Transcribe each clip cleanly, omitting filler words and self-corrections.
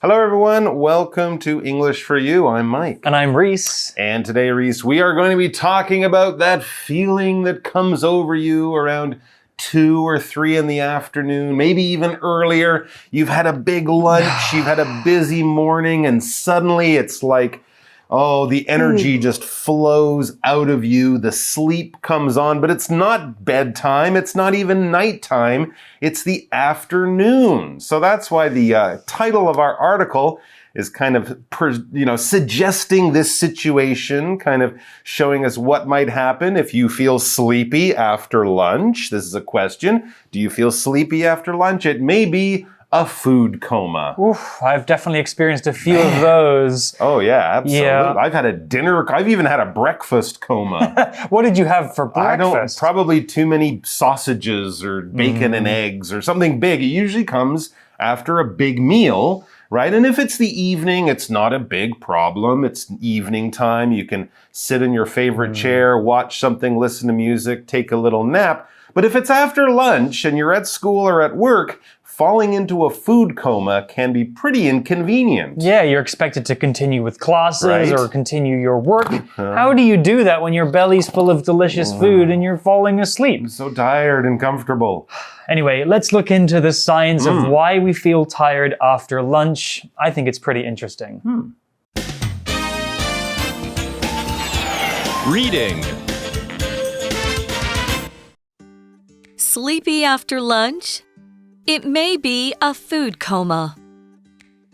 Hello everyone, welcome to English for You. I'm Mike. And I'm Reese. And today, Reese, we are going to be talking about that feeling that comes over you around 2 or 3 in the afternoon, maybe even earlier. You've had a big lunch, you've had a busy morning, and suddenly it's like, oh, the energy just flows out of you. The sleep comes on, but it's not bedtime. It's not even nighttime. It's the afternoon. So that's why the title of our article is kind of, suggesting this situation, kind of showing us what might happen if you feel sleepy after lunch. This is a question. Do you feel sleepy after lunch? It may be a food coma. Oof, I've definitely experienced a few of those. Oh yeah, absolutely. Yeah. I've had a dinner, I've even had a breakfast coma. What did you have for breakfast? Probably too many sausages or bacon and eggs or something big. It usually comes after a big meal, right? And if it's the evening, it's not a big problem. It's evening time. You can sit in your favorite chair, watch something, listen to music, take a little nap. But if it's after lunch and you're at school or at work, falling into a food coma can be pretty inconvenient. Yeah, you're expected to continue with classes or continue your work. Uh-huh. How do you do that when your belly's full of delicious food and you're falling asleep? I'm so tired and comfortable. Anyway, let's look into the science of why we feel tired after lunch. I think it's pretty interesting. Reading. Sleepy after lunch? It may be a food coma.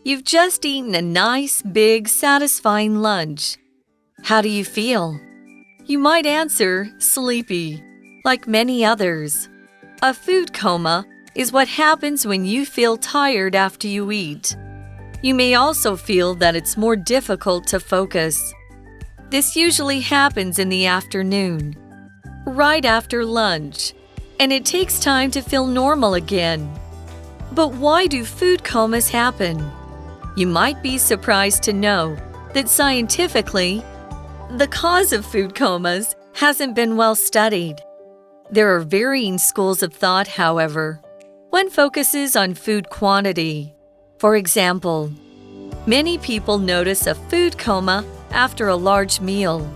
You've just eaten a nice, big, satisfying lunch. How do you feel? You might answer sleepy, like many others. A food coma is what happens when you feel tired after you eat. You may also feel that it's more difficult to focus. This usually happens in the afternoon, right after lunch, and it takes time to feel normal again. But why do food comas happen? You might be surprised to know that scientifically, the cause of food comas hasn't been well studied. There are varying schools of thought, however. One focuses on food quantity. For example, many people notice a food coma after a large meal.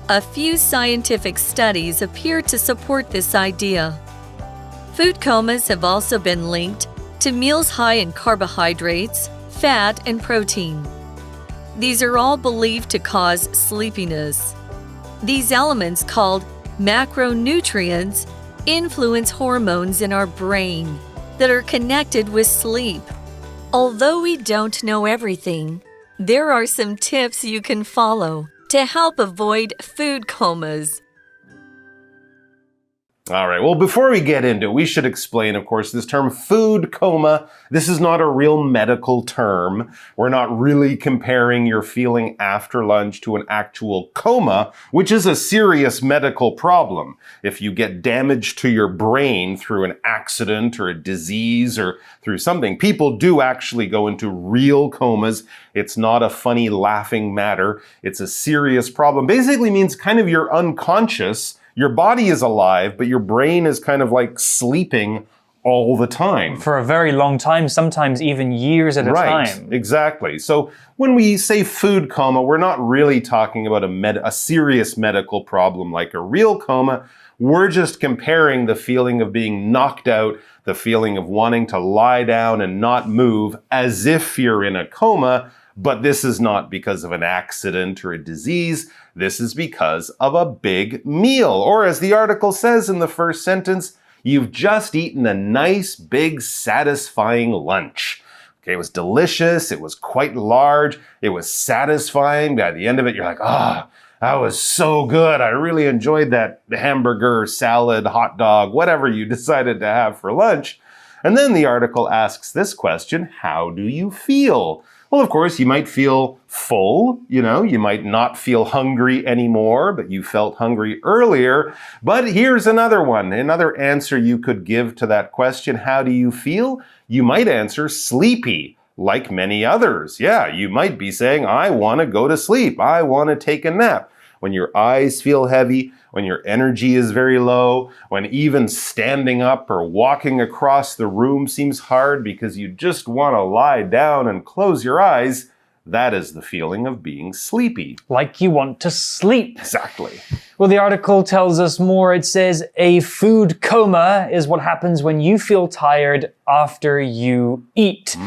A few scientific studies appear to support this idea. Food comas have also been linked to meals high in carbohydrates, fat, and protein. These are all believed to cause sleepiness. These elements, called macronutrients, influence hormones in our brain that are connected with sleep. Although we don't know everything, there are some tips you can follow to help avoid food comas. All right, well, before we get into it, we should explain, of course, this term food coma. This is not a real medical term. We're not really comparing your feeling after lunch to an actual coma, which is a serious medical problem. If you get damage to your brain through an accident or a disease or through something, people do actually go into real comas. It's not a funny, laughing matter. It's a serious problem. Basically means kind of you're unconscious. Your body is alive, but your brain is kind of like sleeping all the time. For a very long time, sometimes even years at a time. Right, exactly. So when we say food coma, we're not really talking about a serious medical problem like a real coma. We're just comparing the feeling of being knocked out, the feeling of wanting to lie down and not move as if you're in a coma. But this is not because of an accident or a disease. This is because of a big meal. Or as the article says in the first sentence, you've just eaten a nice, big, satisfying lunch. Okay, it was delicious. It was quite large. It was satisfying. By the end of it, you're like, that was so good. I really enjoyed that hamburger, salad, hot dog, whatever you decided to have for lunch. And then the article asks this question, how do you feel? Well, of course, you might feel full, you might not feel hungry anymore, but you felt hungry earlier. But here's another one, another answer you could give to that question, how do you feel? You might answer sleepy, like many others. Yeah, you might be saying, I want to go to sleep. I want to take a nap. when your eyes feel heavy, when your energy is very low, when even standing up or walking across the room seems hard because you just want to lie down and close your eyes, that is the feeling of being sleepy. Like you want to sleep. Exactly. Well, the article tells us more. It says a food coma is what happens when you feel tired after you eat.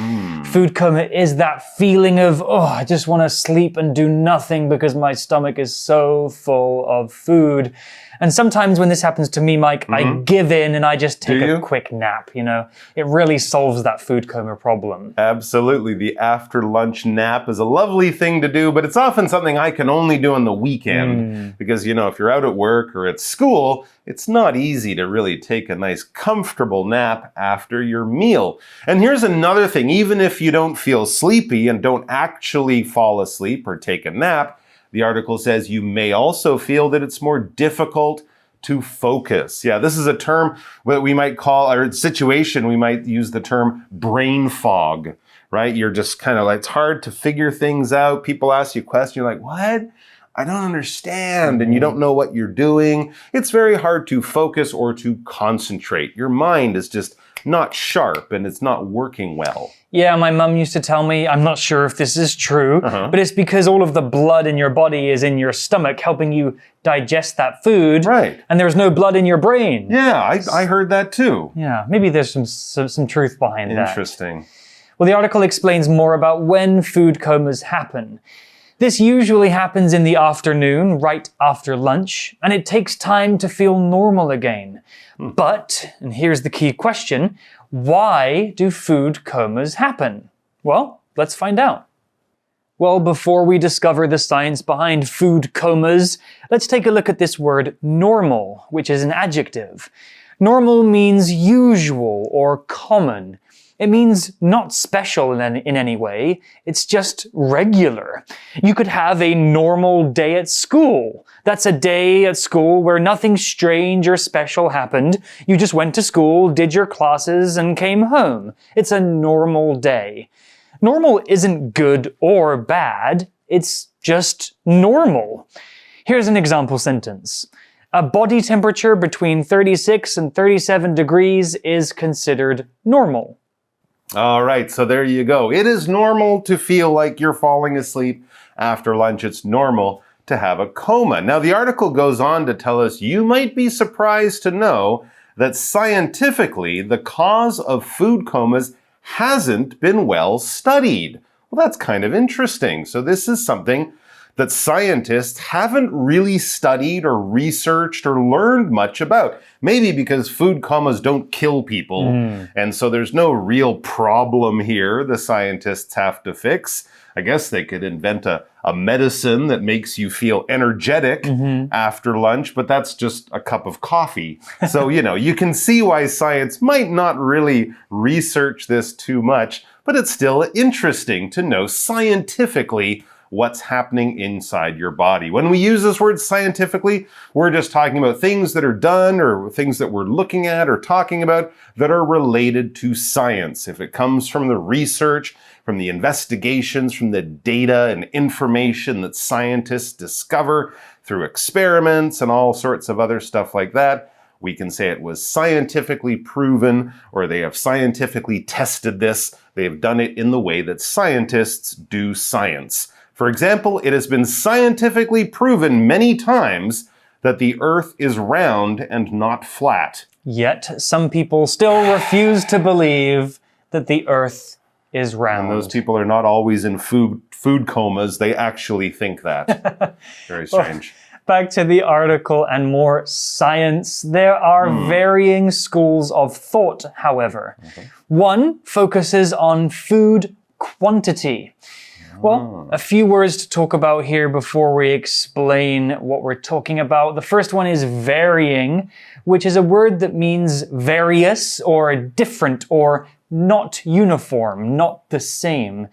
Food coma is that feeling of, oh, I just want to sleep and do nothing because my stomach is so full of food. And sometimes when this happens to me, Mike, I give in and I just take a quick nap, you know. It really solves that food coma problem. Absolutely. The after lunch nap is a lovely thing to do, but it's often something I can only do on the weekend because, you know, if you're out at work or at school, it's not easy to really take a nice comfortable nap after your meal. And here's another thing. Even if you don't feel sleepy and don't actually fall asleep or take a nap, the article says you may also feel that it's more difficult to focus. Yeah, this is a term that we might call, or situation, we might use the term brain fog, right? You're just kind of like, it's hard to figure things out. People ask you a question, you're like, what? I don't understand, and you don't know what you're doing. It's very hard to focus or to concentrate. Your mind is just not sharp and it's not working well. Yeah, my mum used to tell me, I'm not sure if this is true, but it's because all of the blood in your body is in your stomach helping you digest that food. Right. And there's no blood in your brain. Yeah, I heard that too. Yeah, maybe there's some truth behind that. Interesting. Well, the article explains more about when food comas happen. This usually happens in the afternoon, right after lunch, and it takes time to feel normal again. But, and here's the key question, why do food comas happen? Well, let's find out. Well, before we discover the science behind food comas, let's take a look at this word normal, which is an adjective. Normal means usual or common. It means not special in any way, it's just regular. You could have a normal day at school. That's a day at school where nothing strange or special happened. You just went to school, did your classes, and came home. It's a normal day. Normal isn't good or bad, it's just normal. Here's an example sentence. A body temperature between 36 and 37 degrees is considered normal. All right, so there you go. It is normal to feel like you're falling asleep after lunch. It's normal to have a coma. Now, the article goes on to tell us you might be surprised to know that scientifically, the cause of food comas hasn't been well studied. Well, that's kind of interesting. So this is something that scientists haven't really studied or researched or learned much about. Maybe because food comas don't kill people, and so there's no real problem here the scientists have to fix. I guess they could invent a medicine that makes you feel energetic after lunch, but that's just a cup of coffee. So, you know, you can see why science might not really research this too much, but it's still interesting to know scientifically what's happening inside your body. When we use this word scientifically, we're just talking about things that are done or things that we're looking at or talking about that are related to science. If it comes from the research, from the investigations, from the data and information that scientists discover through experiments and all sorts of other stuff like that, we can say it was scientifically proven, or they have scientifically tested this. They have done it in the way that scientists do science. For example, it has been scientifically proven many times that the Earth is round and not flat. Yet, some people still refuse to believe that the Earth is round. And those people are not always in food comas. They actually think that. Very strange. Back to the article and more science. There are varying schools of thought, however. One focuses on food quantity. Well, a few words to talk about here before we explain what we're talking about. The first one is varying, which is a word that means various or different or not uniform, not the same.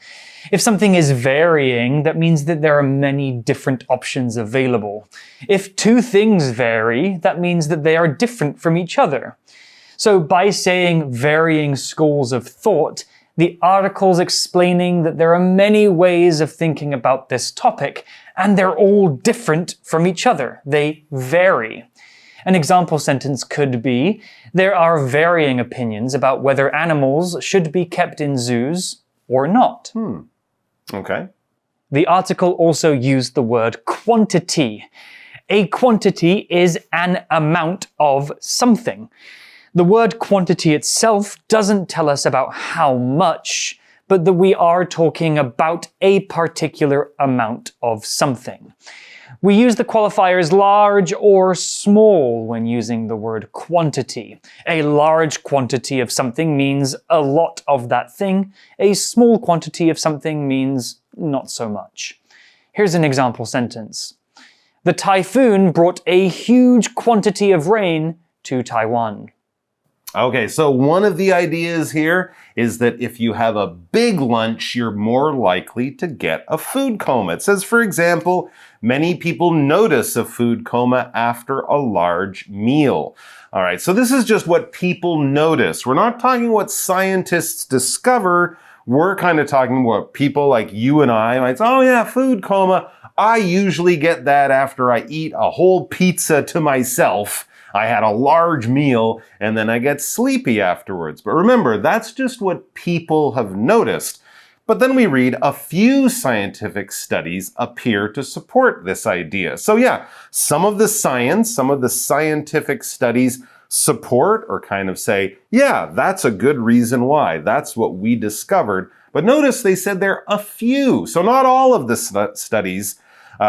If something is varying, that means that there are many different options available. If two things vary, that means that they are different from each other. So by saying varying schools of thought, the article's explaining that there are many ways of thinking about this topic, and they're all different from each other. They vary. An example sentence could be, there are varying opinions about whether animals should be kept in zoos or not. Okay. The article also used the word quantity. A quantity is an amount of something. The word quantity itself doesn't tell us about how much, but that we are talking about a particular amount of something. We use the qualifiers large or small when using the word quantity. A large quantity of something means a lot of that thing. A small quantity of something means not so much. Here's an example sentence. The typhoon brought a huge quantity of rain to Taiwan. Okay, so one of the ideas here is that if you have a big lunch, you're more likely to get a food coma. It says, for example, many people notice a food coma after a large meal. All right, so this is just what people notice. We're not talking what scientists discover. We're kind of talking what people like you and I might say, oh yeah, food coma. I usually get that after I eat a whole pizza to myself. I had a large meal and then I get sleepy afterwards. But remember, that's just what people have noticed. But then we read a few scientific studies appear to support this idea. So yeah, some of the science, some of the scientific studies support or kind of say, yeah, that's a good reason why. That's what we discovered. But notice they said there are a few. So not all of the studies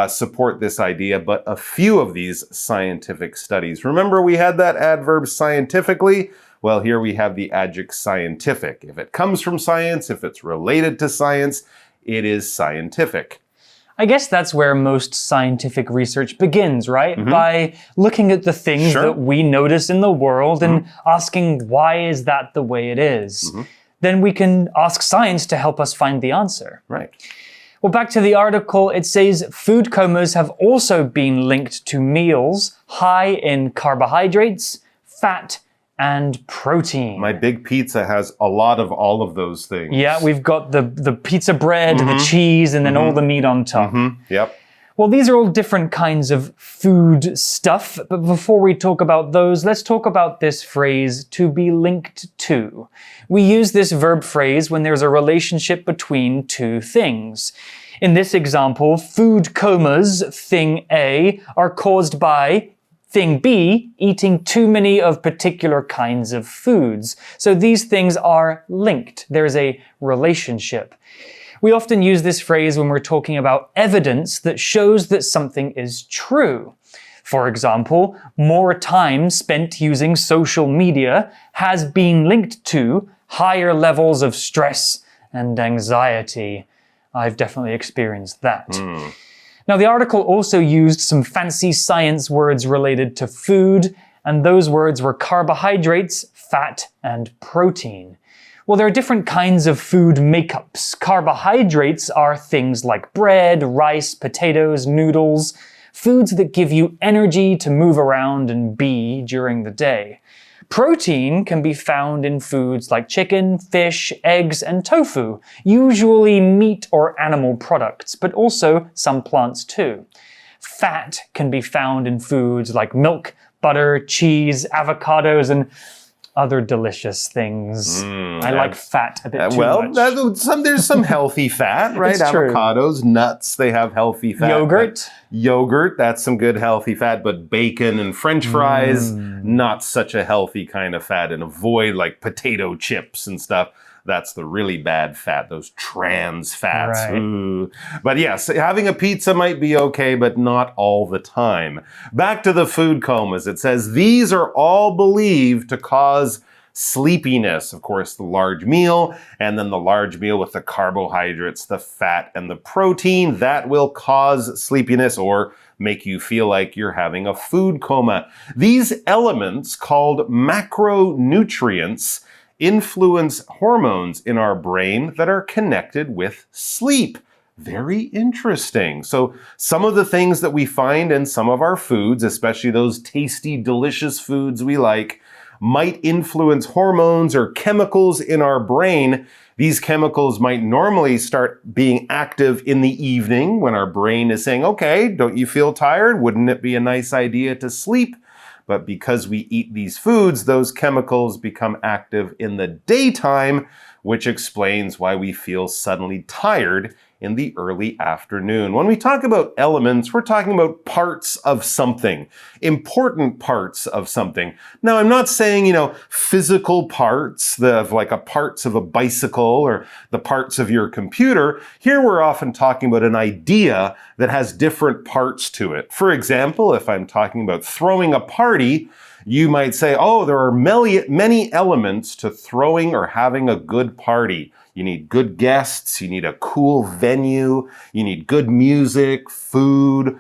support this idea, but a few of these scientific studies. Remember, we had that adverb scientifically? Well, here we have the adjective scientific. If it comes from science, if it's related to science, it is scientific. I guess that's where most scientific research begins, right? By looking at the things that we notice in the world and asking, why is that the way it is? Then we can ask science to help us find the answer. Right. Well, back to the article, it says food comas have also been linked to meals high in carbohydrates, fat, and protein. My big pizza has a lot of all of those things. Yeah, we've got the pizza bread and the cheese and then all the meat on top. Yep. Well, these are all different kinds of food stuff, but before we talk about those, let's talk about this phrase, to be linked to. We use this verb phrase when there's a relationship between two things. In this example, food comas, thing A, are caused by thing B eating too many of particular kinds of foods. So these things are linked. There's a relationship. We often use this phrase when we're talking about evidence that shows that something is true. For example, more time spent using social media has been linked to higher levels of stress and anxiety. I've definitely experienced that. Now, the article also used some fancy science words related to food, and those words were carbohydrates, fat, and protein. Well, there are different kinds of food makeups. Carbohydrates are things like bread, rice, potatoes, noodles, foods that give you energy to move around and be during the day. Protein can be found in foods like chicken, fish, eggs, and tofu, usually meat or animal products, but also some plants too. Fat can be found in foods like milk, butter, cheese, avocados, and other delicious things. I like fat a bit too much. There's some healthy fat, right? It's true. Avocados, nuts, they have healthy fat. Yogurt, that's some good healthy fat, but bacon and French fries, not such a healthy kind of fat. And avoid like potato chips and stuff. That's the really bad fat, those trans fats. Right. But yes, having a pizza might be okay, but not all the time. Back to the food comas. It says, these are all believed to cause sleepiness. Of course, the large meal, and then the large meal with the carbohydrates, the fat, and the protein, that will cause sleepiness or make you feel like you're having a food coma. These elements, called macronutrients, influence hormones in our brain that are connected with sleep. Very interesting. So some of the things that we find in some of our foods, especially those tasty, delicious foods we like, might influence hormones or chemicals in our brain. These chemicals might normally start being active in the evening when our brain is saying, okay, don't you feel tired? Wouldn't it be a nice idea to sleep? But because we eat these foods, those chemicals become active in the daytime, which explains why we feel suddenly tired in the early afternoon. When we talk about elements, we're talking about parts of something, important parts of something. Now, I'm not saying, physical parts, parts of a bicycle or the parts of your computer. Here we're often talking about an idea that has different parts to it. For example, if I'm talking about throwing a party, you might say, oh, there are many elements to throwing or having a good party. You need good guests, you need a cool venue, you need good music, food,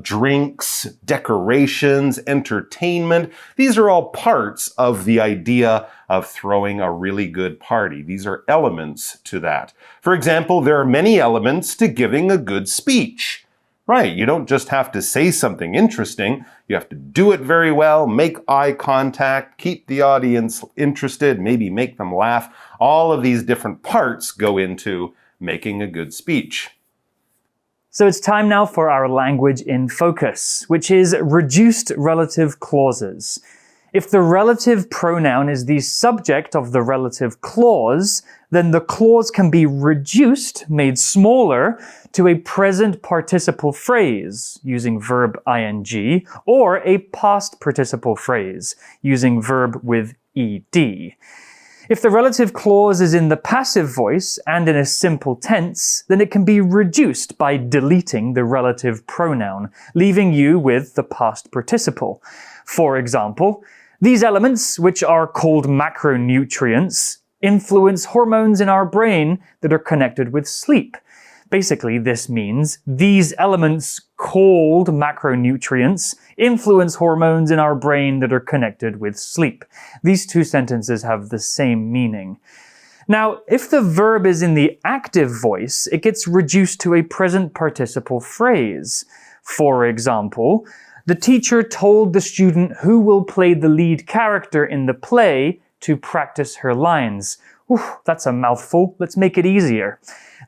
drinks, decorations, entertainment. These are all parts of the idea of throwing a really good party. These are elements to that. For example, there are many elements to giving a good speech. Right, you don't just have to say something interesting, you have to do it very well, make eye contact, keep the audience interested, maybe make them laugh. All of these different parts go into making a good speech. So it's time now for our language in focus, which is reduced relative clauses. If the relative pronoun is the subject of the relative clause, then the clause can be reduced, made smaller, to a present participle phrase using verb ing, or a past participle phrase using verb with ed. If the relative clause is in the passive voice and in a simple tense, then it can be reduced by deleting the relative pronoun, leaving you with the past participle. For example, these elements, which are called macronutrients, influence hormones in our brain that are connected with sleep. Basically, this means these elements called macronutrients influence hormones in our brain that are connected with sleep. These two sentences have the same meaning. Now, if the verb is in the active voice, it gets reduced to a present participle phrase. For example, the teacher told the student who will play the lead character in the play to practice her lines. That's a mouthful. Let's make it easier.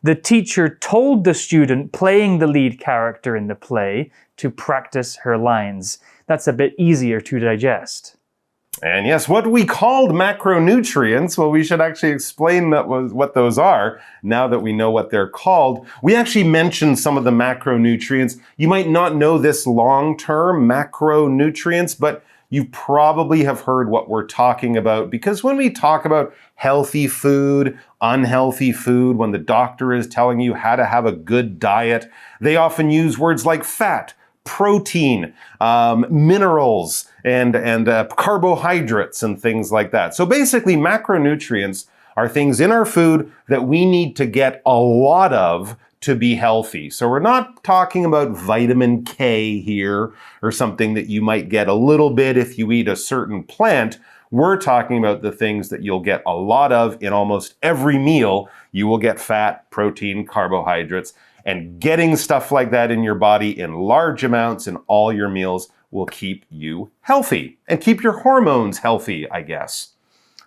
The teacher told the student playing the lead character in the play to practice her lines. That's a bit easier to digest. And yes, what we called macronutrients, well, we should actually explain what those are now that we know what they're called. We actually mentioned some of the macronutrients. You might not know this long-term macronutrients, but you probably have heard what we're talking about, because when we talk about healthy food, unhealthy food, when the doctor is telling you how to have a good diet, they often use words like fat, protein, minerals, and carbohydrates and things like that. So basically, macronutrients are things in our food that we need to get a lot of to be healthy. So we're not talking about vitamin K here or something that you might get a little bit if you eat a certain plant. We're talking about the things that you'll get a lot of in almost every meal. You will get fat, protein, carbohydrates, and getting stuff like that in your body in large amounts in all your meals will keep you healthy and keep your hormones healthy, I guess.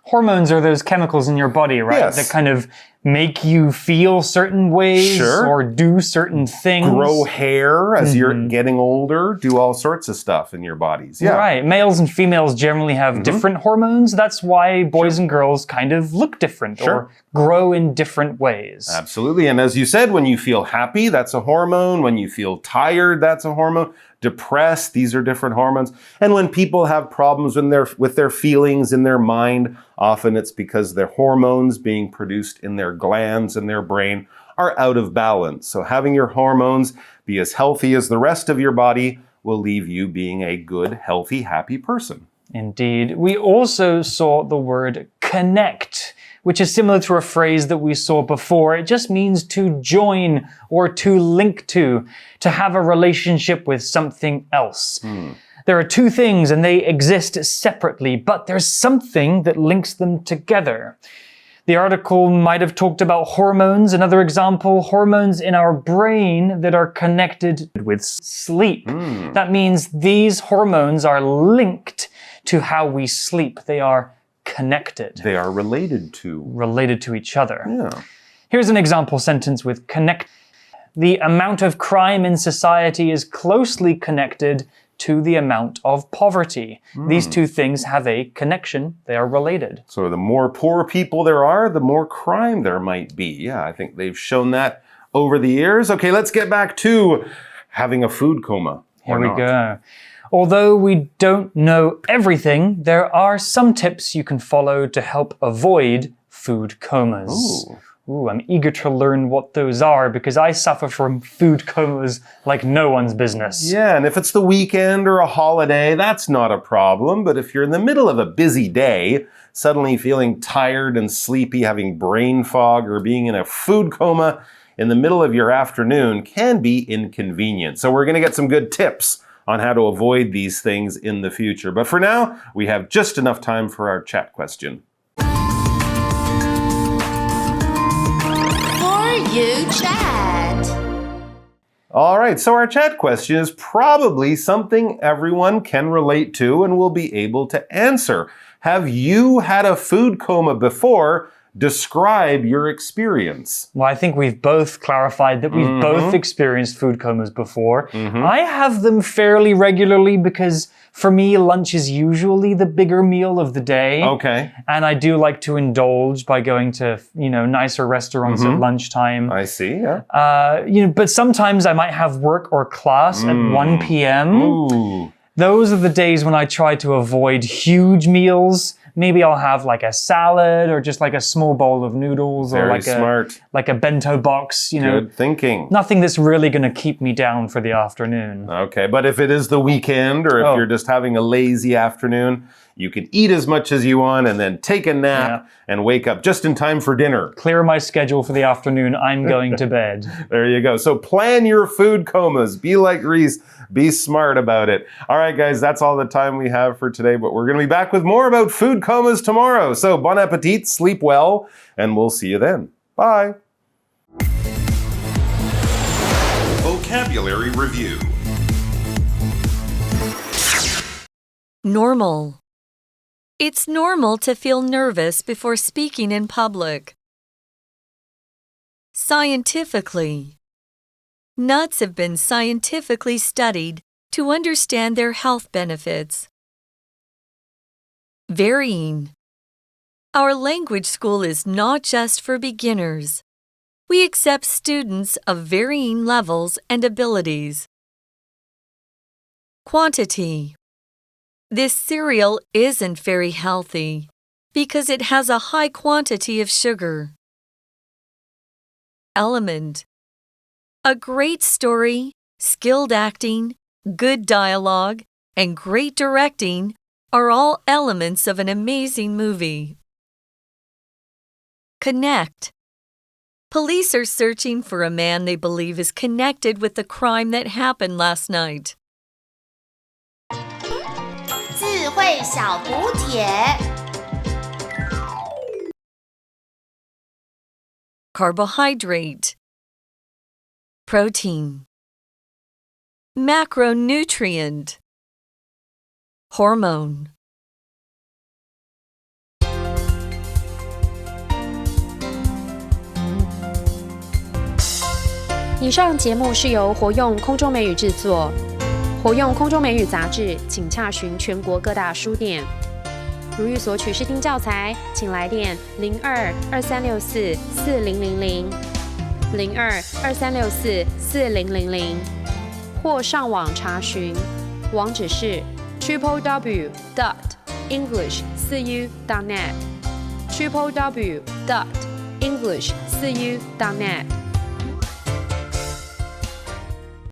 Hormones are those chemicals in your body, right? Yes. That kind of make you feel certain ways or do certain things. Grow hair as you're getting older, do all sorts of stuff in your bodies. Yeah. Right. Males and females generally have different hormones. That's why boys and girls kind of look different or grow in different ways. Absolutely. And as you said, when you feel happy, that's a hormone. When you feel tired, that's a hormone. Depressed, these are different hormones. And when people have problems with their feelings in their mind, often it's because their hormones being produced in their glands and their brain are out of balance. So having your hormones be as healthy as the rest of your body will leave you being a good, healthy, happy person. Indeed. We also saw the word connect, which is similar to a phrase that we saw before. It just means to join or to link to have a relationship with something else. There are two things and they exist separately, but there's something that links them together. The article might have talked about hormones. Another example, hormones in our brain that are connected with sleep. That means these hormones are linked to how we sleep. They are connected. They are related to each other. Yeah. Here's an example sentence with connect. The amount of crime in society is closely connected to the amount of poverty. These two things have a connection. They are related. So the more poor people there are, the more crime there might be. Yeah, I think they've shown that over the years. Okay, let's get back to having a food coma. Here we go. Although we don't know everything, there are some tips you can follow to help avoid food comas. Ooh, I'm eager to learn what those are because I suffer from food comas like no one's business. Yeah, and if it's the weekend or a holiday, that's not a problem. But if you're in the middle of a busy day, suddenly feeling tired and sleepy, having brain fog, or being in a food coma in the middle of your afternoon can be inconvenient. So we're going to get some good tips on how to avoid these things in the future. But for now, we have just enough time for our chat question. You chat. All right, so our chat question is probably something everyone can relate to and will be able to answer. Have you had a food coma before? Describe your experience. Well, I think we've both clarified that we've both experienced food comas before. I have them fairly regularly because for me, lunch is usually the bigger meal of the day. Okay. And I do like to indulge by going to, nicer restaurants at lunchtime. I see, yeah. But sometimes I might have work or class at 1 p.m. Ooh. Those are the days when I try to avoid huge meals. Maybe I'll have like a salad or just like a small bowl of noodles or like a bento box, Good thinking. Nothing that's really going to keep me down for the afternoon. Okay, but if it is the weekend or if you're just having a lazy afternoon, you can eat as much as you want and then take a nap and wake up just in time for dinner. Clear my schedule for the afternoon. I'm going to bed. There you go. So plan your food comas. Be like Reese. Be smart about it. All right, guys, that's all the time we have for today, but we're going to be back with more about food comas tomorrow. So bon appetit, sleep well, and we'll see you then. Bye. Vocabulary Review. Normal. It's normal to feel nervous before speaking in public. Scientifically. Nuts have been scientifically studied to understand their health benefits. Varying. Our language school is not just for beginners. We accept students of varying levels and abilities. Quantity. This cereal isn't very healthy because it has a high quantity of sugar. Element. A great story, skilled acting, good dialogue, and great directing are all elements of an amazing movie. Connect. Police are searching for a man they believe is connected with the crime that happened last night. 智慧小补帖 Carbohydrate. Protein. Macronutrient. Hormone. 以上节目是由活用空中美语制作，活用空中美语杂志，请洽询全国各大书店。如欲索取试听教材，请来电02-2364-4000 02-2364-4000，或上网查询，网址是 www.english4u.net www.english4u.net